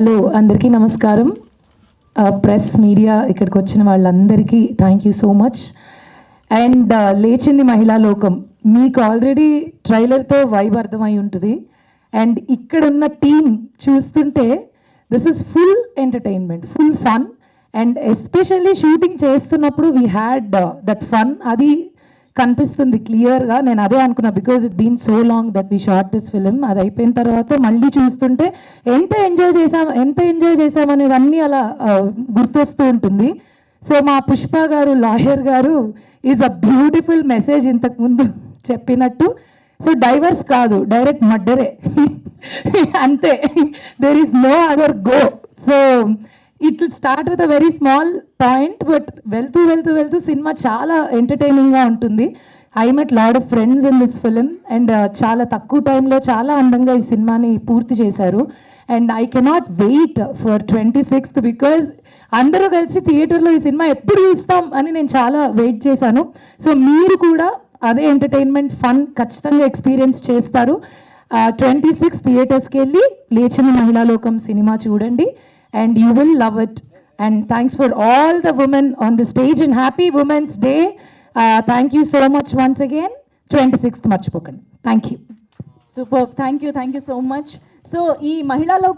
Hello అందరికీ నమస్కారం. Press media ఇక్కడికి వచ్చిన వాళ్ళందరికీ thank you so much. And లేచింది మహిళా లోకం మీకు ఆల్రెడీ ట్రైలర్తో వైబ్ అర్థమై ఉంటుంది. అండ్ ఇక్కడ ఉన్న టీమ్ చూస్తుంటే this is full entertainment, full fun. And especially shooting చేస్తున్నప్పుడు వీ హ్యాడ్ దట్ ఫన్, అది కనిపిస్తుంది క్లియర్గా. నేను అదే అనుకున్నా, because it been so long that we shot this film. అది అయిపోయిన తర్వాత మళ్ళీ చూస్తుంటే ఎంత ఎంజాయ్ చేసామనేది అన్నీ అలా గుర్తొస్తూ ఉంటుంది. సో మా పుష్ప గారు, లాయర్ గారు ఈజ్ అ బ్యూటిఫుల్ మెసేజ్ ఇంతకుముందు చెప్పినట్టు. సో డైవర్స్ కాదు, డైరెక్ట్ మర్డరే అంతే, there is no other go. So it will start with a very small point, but వెళ్తూ సినిమా చాలా ఎంటర్టైనింగ్గా ఉంటుంది. I met lot of friends in this film and చాలా తక్కువ టైంలో చాలా అందంగా ఈ సినిమాని పూర్తి చేశారు. And I cannot wait for 26th because అందరూ కలిసి థియేటర్లో ఈ సినిమా ఎప్పుడు చూస్తాం అని నేను చాలా వెయిట్ చేశాను. సో మీరు కూడా అదే ఎంటర్టైన్మెంట్, ఫన్ ఖచ్చితంగా ఎక్స్పీరియన్స్ చేస్తారు. 26 థియేటర్స్కి వెళ్ళి లేచిన మహిళా లోకం సినిమా చూడండి and you will love it. And thanks for all the women on the stage and happy Women's Day. Thank you so much once again. 26th marchipokandi. Thank you. Super. Thank you so much. So ee mahila loka